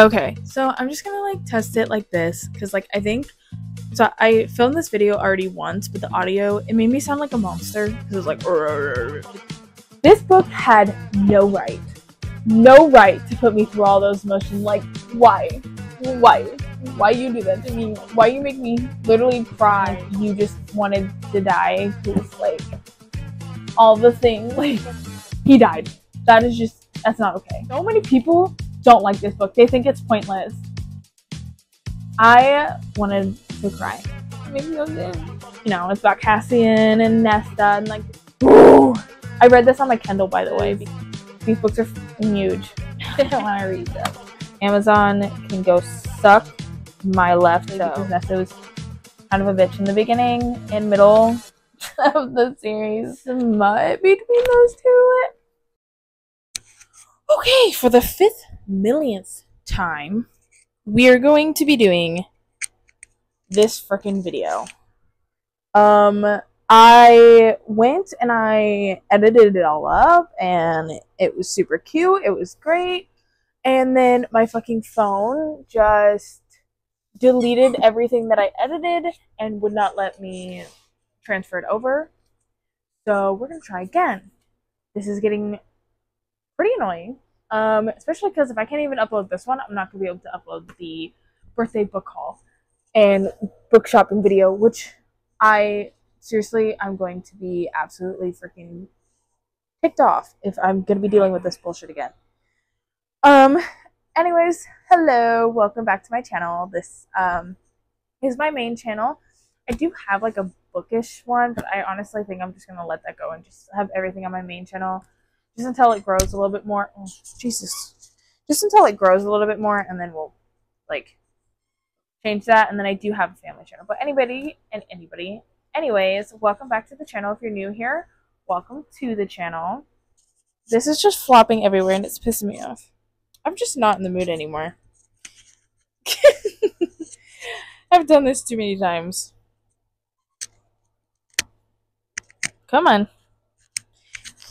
Okay, so I'm just gonna like test it like this because like I filmed this video already once, but the audio, it made me sound like a monster because it was like this book had no right to put me through all those emotions. Like, why you do that to me? Why you make me literally cry? You just wanted to die because like all the things, like he died. That's not okay. So many people don't like this book. They think it's pointless. I wanted to cry. It made me so good. You know, it's about Cassian and Nesta and like, ooh. I read this on my Kindle, by the way. These books are huge when I read them. Amazon can go suck my left toe because Nesta was kind of a bitch in the beginning and middle of the series. Smut between those two. Okay, for the 5th millionth time, we are going to be doing this freaking video. I went and I edited it all up and it was super cute. It was great. And then my fucking phone just deleted everything that I edited and would not let me transfer it over. So we're going to try again. This is getting pretty annoying. Especially because if I can't even upload this one, I'm not going to be able to upload the birthday book haul and book shopping video, which I'm going to be absolutely freaking ticked off if I'm going to be dealing with this bullshit again. Anyways, hello, welcome back to my channel. This, is my main channel. I do have like a bookish one, but I honestly think I'm just going to let that go and just have everything on my main channel. Just until it grows a little bit more. Oh, Jesus. Just until it grows a little bit more, and then we'll, like, change that. And then I do have a family channel. But anybody, anyways, welcome back to the channel. If you're new here, welcome to the channel. This is just flopping everywhere, and it's pissing me off. I'm just not in the mood anymore. I've done this too many times. Come on.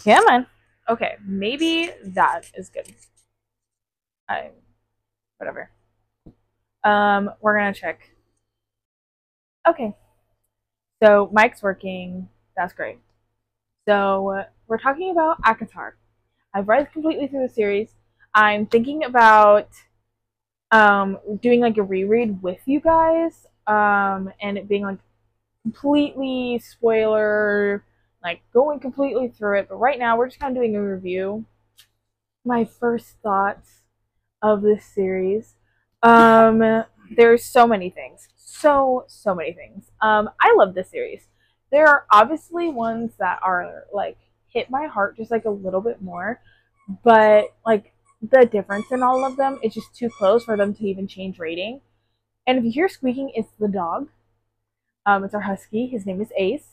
Come on. Okay, maybe that is good. Whatever. We're gonna check. Okay. So, mic's working. That's great. So, we're talking about ACOTAR. I've read completely through the series. I'm thinking about doing like a reread with you guys, and it being like completely spoiler, like going completely through it. But right now we're just kind of doing a review. My first thoughts of this series. There's so many things. So many things. I love this series. There are obviously ones that are like hit my heart just like a little bit more, but like the difference in all of them is just too close for them to even change rating. And if you hear squeaking, it's the dog. It's our husky. His name is Ace.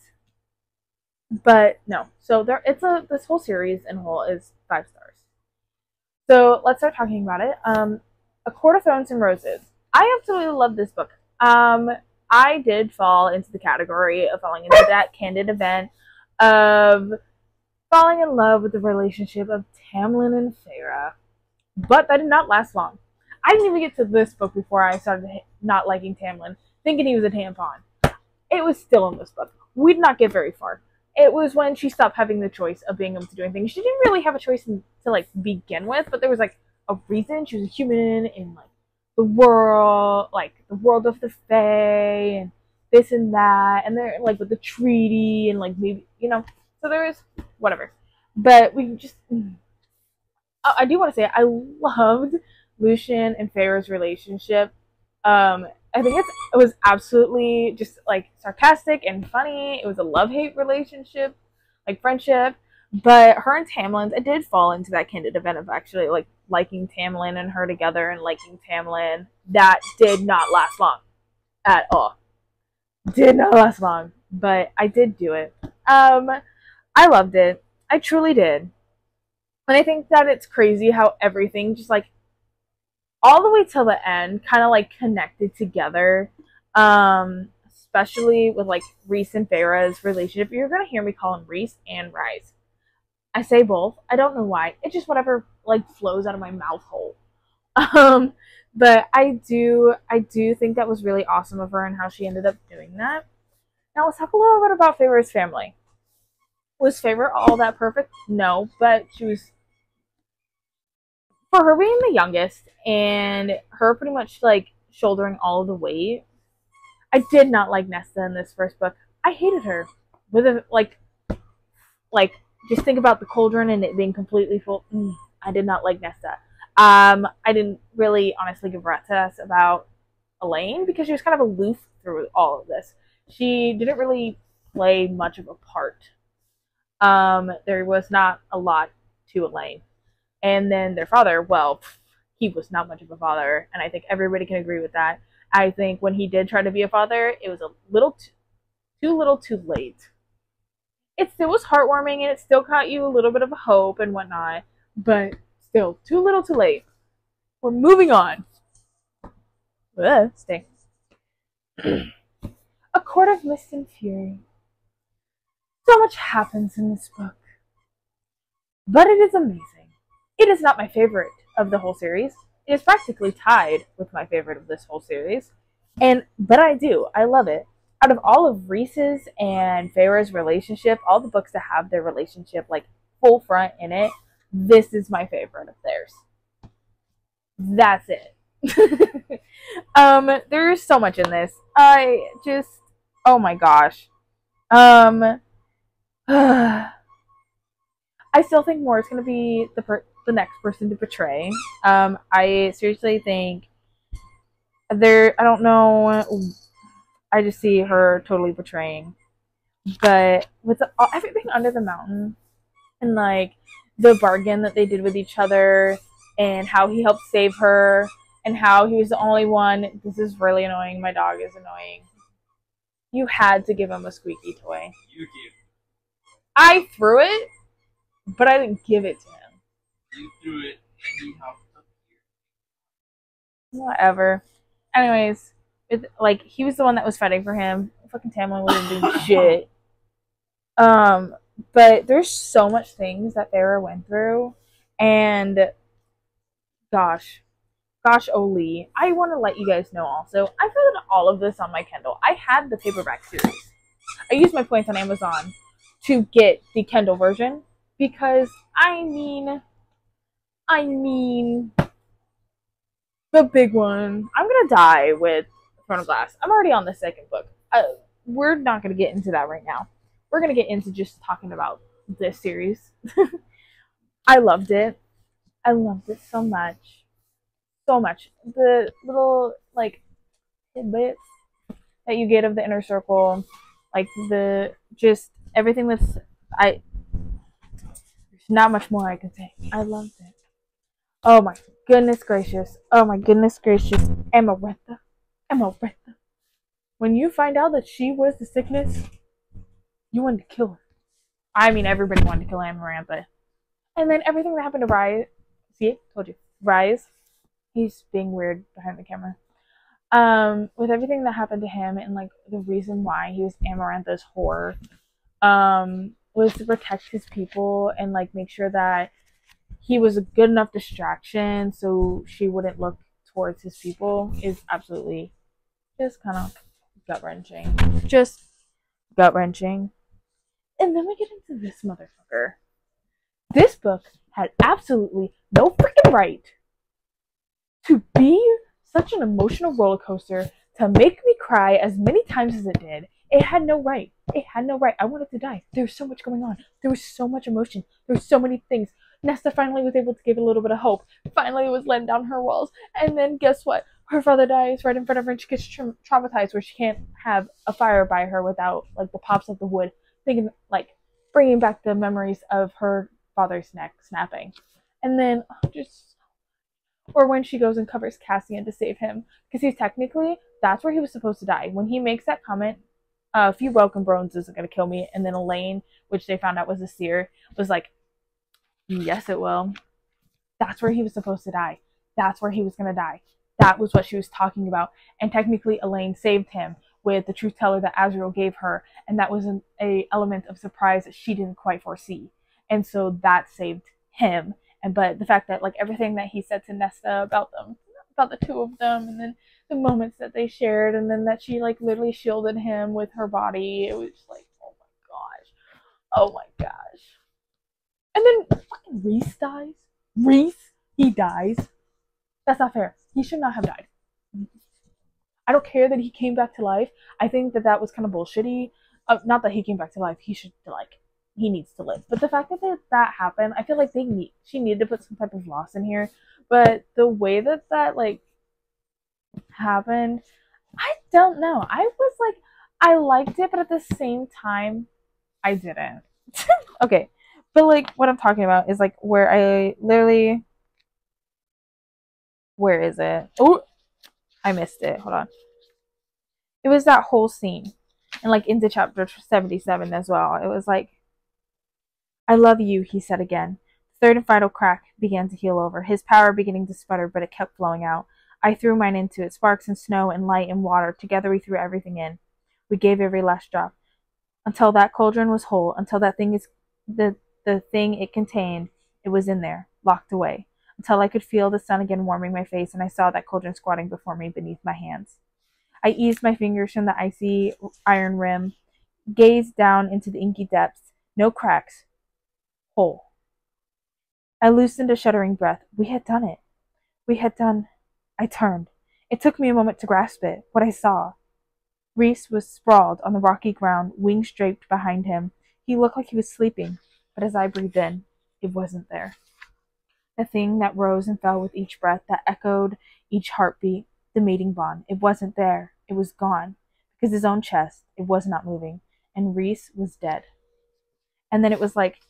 But no, so this whole series in whole is 5 stars. So let's start talking about it. A Court of Thorns and Roses. I absolutely love this book. I did fall into the category of falling into that candid event of falling in love with the relationship of Tamlin and Feyre. But that did not last long. I didn't even get to this book before I started not liking Tamlin, thinking he was a tampon. It was still in this book. We did not get very far. It was when she stopped having the choice of being able to do things. She didn't really have a choice to like begin with, but there was like a reason. She was a human in like the world of the Fae and this and that, and they're like with the treaty and like maybe, you know, so there is whatever. But we just, I do want to say I loved Lucien and Feyre's relationship. I think it was absolutely just like sarcastic and funny. It was a love-hate relationship, like friendship. But her and Tamlin, it did fall into that candid event of actually like liking Tamlin and her together and liking Tamlin. That did not last long at all. Did not last long, but I did do it. I loved it. I truly did. And I think that it's crazy how everything just like all the way till the end kind of like connected together, especially with like Rhys and Feyre's relationship. You're gonna hear me call him Rhys and Rise. I say both. I don't know why. It's just whatever like flows out of my mouth hole. Um, but I do think that was really awesome of her and how she ended up doing that. Now let's talk a little bit about Favor's family. Was Favor all that perfect? No, but she was, for her being the youngest and her pretty much like shouldering all of the weight. I did not like Nesta in this first book. I hated her. With a like just think about the cauldron and it being completely full. I did not like Nesta. I didn't really honestly give a rat's ass about Elaine because she was kind of aloof through all of this. She didn't really play much of a part. There was not a lot to Elaine. And then their father, well, he was not much of a father, and I think everybody can agree with that. I think when he did try to be a father, it was a little too little too late. It still was heartwarming, and it still caught you a little bit of hope and whatnot, but still, too little too late. We're moving on. Stay. A Court of Mist and Fury. So much happens in this book, but it is amazing. It is not my favorite of the whole series. It is practically tied with my favorite of this whole series. But I love it. Out of all of Reese's and Feyre's relationship, all the books that have their relationship like full front in it, this is my favorite of theirs. That's it. There's so much in this. Oh my gosh. I still think Moore is going to be the next person to betray. I seriously think I don't know. I just see her totally betraying. But with everything under the mountain and like the bargain that they did with each other and how he helped save her and how he was the only one. This is really annoying. My dog is annoying. You had to give him a squeaky toy. You gave. I threw it, but I didn't give it to him. You threw it and he helped up here. Whatever. Anyways, he was the one that was fighting for him. Fucking Tamlin wasn't doing shit. But there's so much things that Feyre went through, and gosh, Oli, I want to let you guys know also, I've read all of this on my Kindle. I had the paperback series. I used my points on Amazon to get the Kindle version because I mean the big one. I'm gonna die with Throne of Glass. I'm already on the second book. We're not gonna get into that right now. We're gonna get into just talking about this series. I loved it. I loved it so much. So much. The little like tidbits that you get of the inner circle, like just everything with there's not much more I can say. I loved it. Oh my goodness gracious. Oh my goodness gracious. Amarantha. When you find out that she was the sickness, you wanted to kill her. I mean, everybody wanted to kill Amarantha. And then everything that happened to Rise. See? Told you. Rise. He's being weird behind the camera. With everything that happened to him and like the reason why he was Amarantha's whore, was to protect his people and like make sure that he was a good enough distraction so she wouldn't look towards his people is absolutely just kind of gut-wrenching. Just gut-wrenching. And then we get into this motherfucker. This book had absolutely no freaking right to be such an emotional roller coaster, to make me cry as many times as it did. It had no right. It had no right. I wanted to die. There was so much going on. There was so much emotion. There were so many things. Nesta finally was able to give a little bit of hope. Finally was letting down her walls. And then guess what? Her father dies right in front of her and she gets traumatized where she can't have a fire by her without like the pops of the wood. Thinking like bringing back the memories of her father's neck snapping. And then or when she goes and covers Cassian to save him. Because that's where he was supposed to die. When he makes that comment, a few broken bones isn't going to kill me. And then Elaine, which they found out was a seer, was like, yes, it will. That's where he was supposed to die. That's where he was going to die. That was what she was talking about. And technically, Elaine saved him with the truth teller that Azriel gave her. And that was an element of surprise that she didn't quite foresee. And so that saved him. but the fact that like everything that he said to Nesta about them, about the two of them, and then the moments that they shared, and then that she like literally shielded him with her body, it was just like, oh my gosh, oh my gosh. And then fucking Reese dies. Reese, he dies. That's not fair. He should not have died. I don't care that he came back to life. I think that that was kind of bullshitty. Not that he came back to life. He should like he needs to live. But the fact that that happened, I feel like she needed to put some type of loss in here. But the way that that like happened, I don't know. I was like, I liked it, but at the same time, I didn't. Okay, but like what I'm talking about is like where I literally, where is it? Oh, I missed it. Hold on. It was that whole scene, and like into chapter 77 as well. It was like, I love you, he said again. The third and final crack began to heal over, his power beginning to sputter, but it kept flowing out. I threw mine into it, sparks and snow and light and water. Together we threw everything in. We gave every last drop. Until that cauldron was whole, until that thing is the thing it contained, it was in there, locked away. Until I could feel the sun again warming my face, and I saw that cauldron squatting before me beneath my hands. I eased my fingers from the icy iron rim, gazed down into the inky depths. No cracks. Whole. I loosened a shuddering breath. We had done it. We had done. I turned. It took me a moment to grasp it, what I saw. Reese was sprawled on the rocky ground, wings draped behind him. He looked like he was sleeping, but as I breathed in, it wasn't there. The thing that rose and fell with each breath, that echoed each heartbeat, the mating bond, it wasn't there. It was gone. Because his own chest, it was not moving, and Reese was dead. And then it was like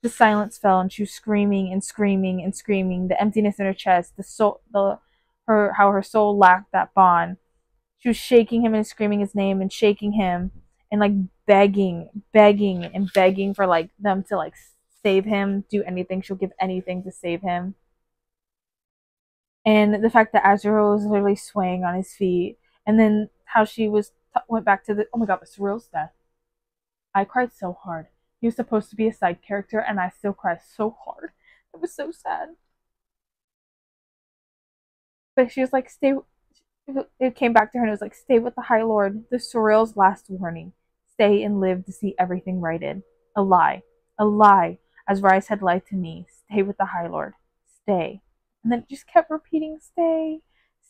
the silence fell, and she was screaming and screaming and screaming. The emptiness in her chest, how her soul lacked that bond. She was shaking him and screaming his name and shaking him and like begging and begging for like them to like save him, do anything. She'll give anything to save him. And the fact that Azrael was literally swaying on his feet, and then how she went back to the, oh my god, the Surreal's death. I cried so hard. He was supposed to be a side character, and I still cried so hard. It was so sad. But she was like, stay. It came back to her and it was like, stay with the High Lord. The Surreal's last warning. Stay and live to see everything righted. A lie. A lie. As Rise had lied to me. Stay with the High Lord. Stay. And then it just kept repeating, stay.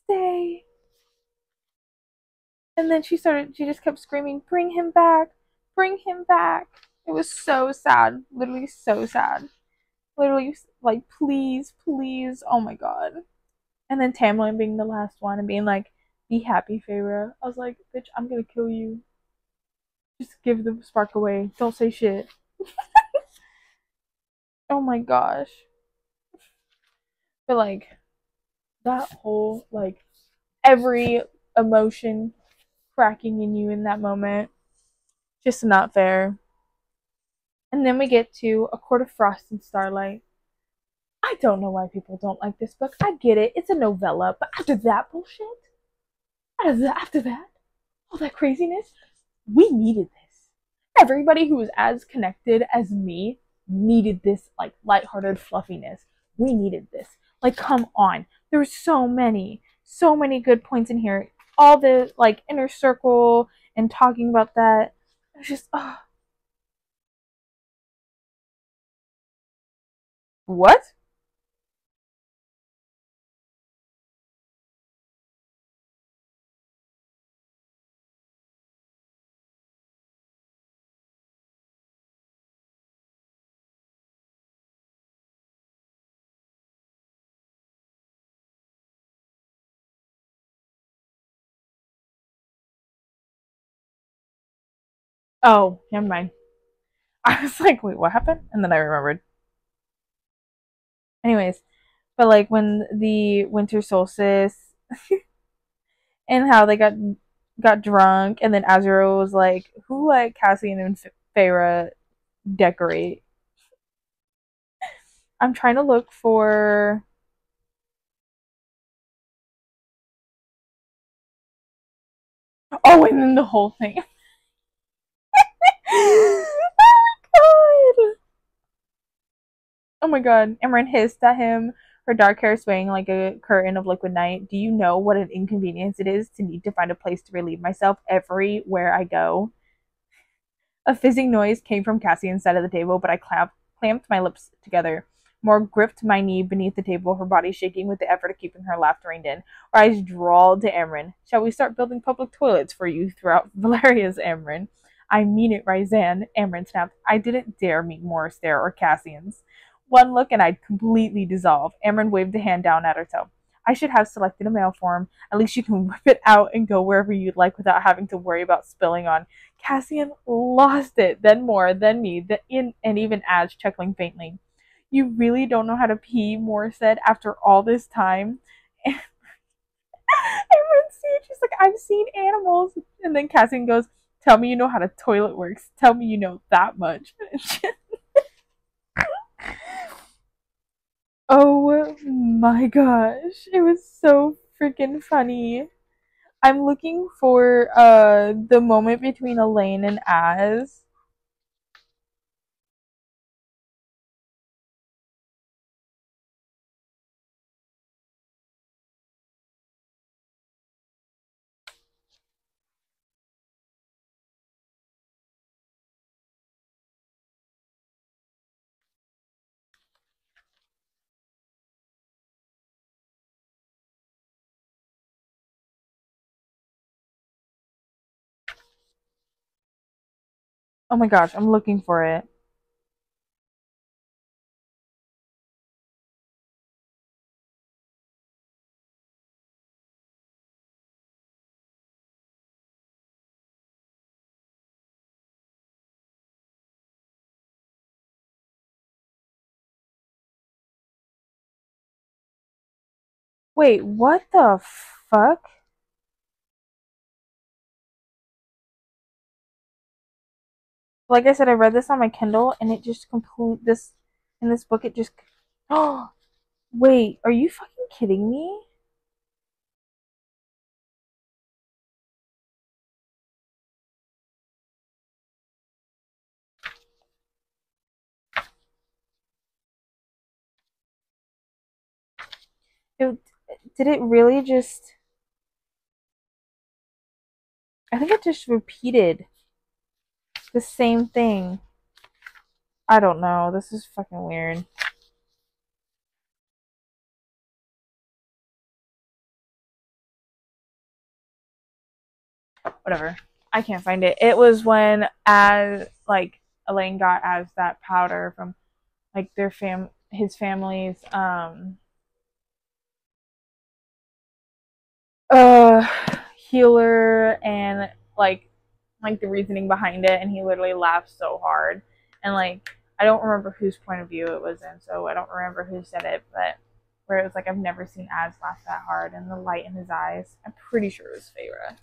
Stay. And then she just kept screaming, bring him back. Bring him back. It was so sad. Literally so sad. Literally, like, please, please. Oh my god. And then Tamlin being the last one and being like, be happy, Feyre. I was like, bitch, I'm gonna kill you. Just give the spark away. Don't say shit. Oh my gosh. But like, that whole, like, every emotion cracking in you in that moment, just not fair. And then we get to A Court of Frost and Starlight. I don't know why people don't like this book. I get it. It's a novella. But after that bullshit, after that, all that craziness, we needed this. Everybody who was as connected as me needed this, like, lighthearted fluffiness. We needed this. Like, come on. There were so many good points in here. All the, like, inner circle and talking about that. It was just, oh. What? Oh, never mind. I was like, wait, what happened? And then I remembered. Anyways, but like when the winter solstice and how they got drunk, and then Azrael was like, "Who let Cassian and Feyre decorate?" I'm trying to look for. Oh, and then the whole thing. Oh my god! Oh my god. Imran hissed at him, her dark hair swaying like a curtain of liquid night. Do you know what an inconvenience it is to need to find a place to relieve myself everywhere I go? A fizzing noise came from Cassian's side of the table, but I clamped my lips together. More gripped my knee beneath the table, her body shaking with the effort of keeping her laughter reined in. Her eyes drawled to Amryn. Shall we start building public toilets for you throughout Valeria's, Amryn? I mean it, Ryzan, Amryn snapped. I didn't dare meet Morris there or Cassian's. One look and I'd completely dissolve. Amryn waved a hand down at her toe. I should have selected a male form. At least you can whip it out and go wherever you'd like without having to worry about spilling on. Cassian lost it, then more, then me, and even Ash, chuckling faintly. You really don't know how to pee, Moore said, after all this time. And she's like, I've seen animals. And then Cassian goes, tell me you know how the toilet works. Tell me you know that much. Oh my gosh. It was so freaking funny. I'm looking for the moment between Elaine and Az. Oh my gosh, I'm looking for it. Wait, what the fuck? Like I said, I read this on my Kindle and it just complete this in this book it just oh wait, are you fucking kidding me? It, did it really just I think it just repeated the same thing. I don't know. This is fucking weird. Whatever. I can't find it. It was when as like Elaine got as that powder from like their his family's uh healer and like the reasoning behind it and he literally laughed so hard and like I don't remember whose point of view it was in, so I don't remember who said it, but where it was like I've never seen Az laugh that hard and the light in his eyes. I'm pretty sure it was Feyre.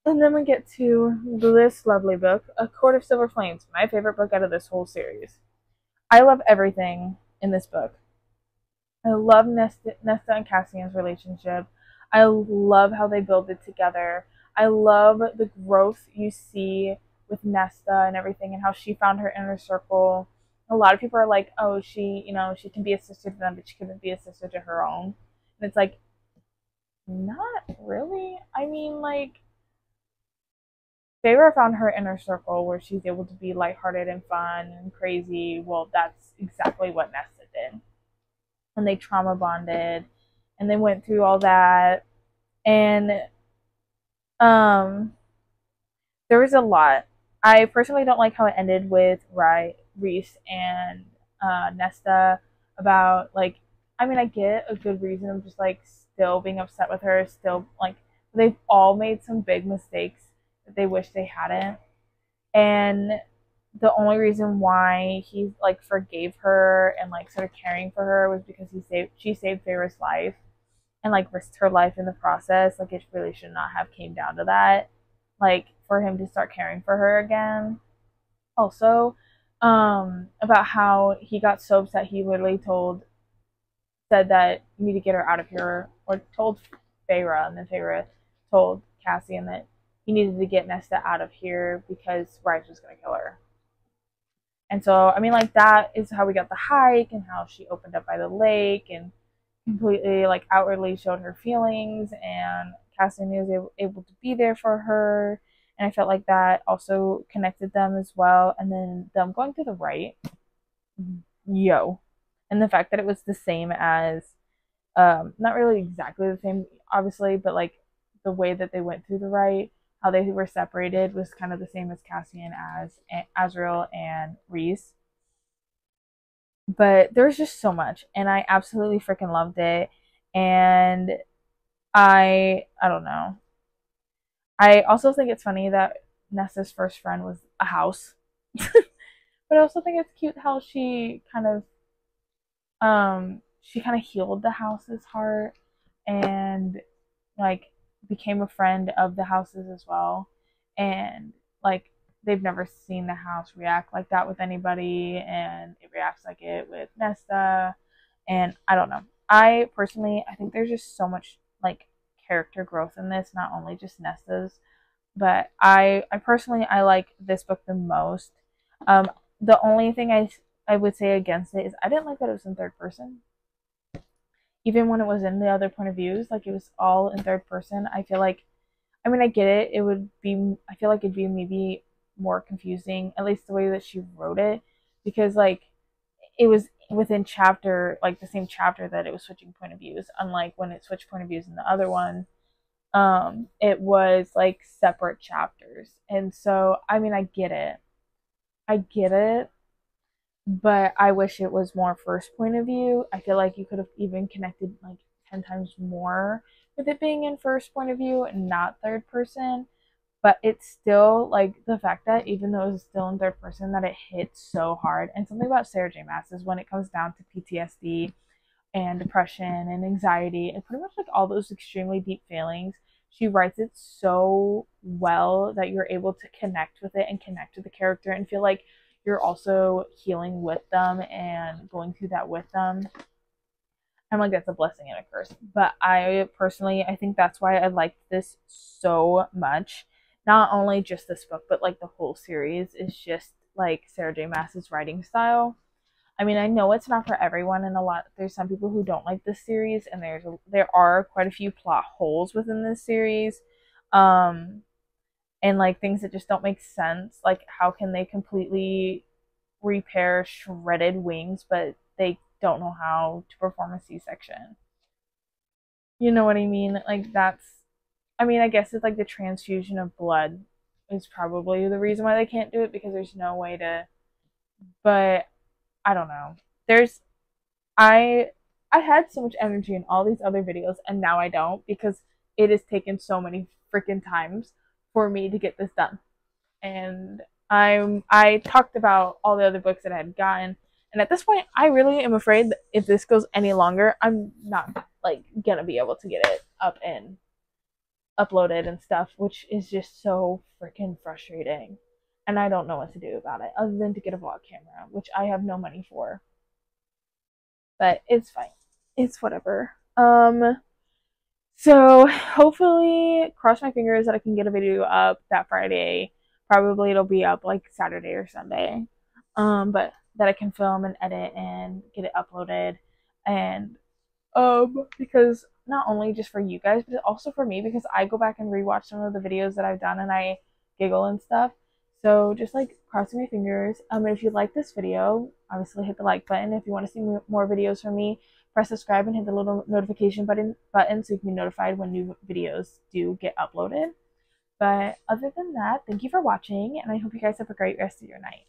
And then we get to this lovely book, A Court of Silver Flames, my favorite book out of this whole series. I love everything in this book. I love Nesta and Cassian's relationship. I love how they build it together. I love the growth you see with Nesta and everything and how she found her inner circle. A lot of people are like, oh, she can be a sister to them, but she couldn't be a sister to her own. And it's like, not really. I mean, like, Feyre found her inner circle where she's able to be lighthearted and fun and crazy. Well, that's exactly what Nesta did. And they trauma bonded and they went through all that. And um there was a lot. I personally don't like how it ended with Reese and Nesta about like I mean I get a good reason of just like still being upset with her, still like they've all made some big mistakes that they wish they hadn't. And the only reason why he like forgave her and like started caring for her was because she saved Feyre's life and like risked her life in the process. Like it really should not have came down to that. Like for him to start caring for her again. Also, about how he got so upset he literally said that you need to get her out of here or told Feyre and then Feyre told Cassian that he needed to get Nesta out of here because Rise was gonna kill her. And so, I mean, like, that is how we got the hike and how she opened up by the lake and completely, like, outwardly showed her feelings. And Cassian was able to be there for her. And I felt like that also connected them as well. And then them going to the right, yo. And the fact that it was the same as, not really exactly the same, obviously, but like the way that they went through the right, how they were separated was kind of the same as Cassian as Azrael and Reese. But there was just so much, and I absolutely freaking loved it. And I don't know. I also think it's funny that Nessa's first friend was a house, but I also think it's cute how she kind of healed the house's heart and like became a friend of the houses as well. And like they've never seen the house react like that with anybody, and it reacts like it with Nesta. And I don't know. I personally, I think there's just so much like character growth in this, not only just Nesta's, but I personally I like this book the most. Um, the only thing I would say against it is I didn't like that it was in third person. Even when it was in the other point of views, like it was all in third person. I feel like, I mean, I get it. It would be, I feel like it'd be maybe more confusing, at least the way that she wrote it, because like it was within chapter, like the same chapter that it was switching point of views. Unlike when it switched point of views in the other one, it was like separate chapters. And so, I mean, I get it, but I wish it was more first point of view. I feel like you could have even connected like 10 times more with it being in first point of view and not third person. But it's still like the fact that even though it's still in third person, that it hits so hard. And something about Sarah J. Maas is when it comes down to PTSD and depression and anxiety and pretty much like all those extremely deep feelings, she writes it so well that you're able to connect with it and connect with the character and feel like you're also healing with them and going through that with them. I'm like, that's a blessing and a curse. But I personally, I think that's why I liked this so much. Not only just this book, but like the whole series is just like Sarah J. Maas's writing style. I mean, I know it's not for everyone, and there's some people who don't like this series, and there are quite a few plot holes within this series, um, and like things that just don't make sense. Like, how can they completely repair shredded wings, but they don't know how to perform a C-section? You know what I mean? Like that's, I mean, I guess it's like the transfusion of blood is probably the reason why they can't do it because there's no way to. But I don't know. There's I I had so much energy in all these other videos and now I don't because it has taken so many freaking times for me to get this done. And I talked about all the other books that I had gotten, and at this point I really am afraid that if this goes any longer, I'm not like gonna be able to get it up and uploaded and stuff, which is just so freaking frustrating. And I don't know what to do about it other than to get a vlog camera, which I have no money for. But it's fine. It's whatever. So hopefully, cross my fingers that I can get a video up that Friday. Probably it'll be up like Saturday or Sunday. But that I can film and edit and get it uploaded. And because not only just for you guys, but also for me because I go back and rewatch some of the videos that I've done and I giggle and stuff. So just like crossing my fingers. If you like this video, obviously hit the like button. If you want to see more videos from me, press subscribe and hit the little notification button so you can be notified when new videos do get uploaded. But other than that, thank you for watching, and I hope you guys have a great rest of your night.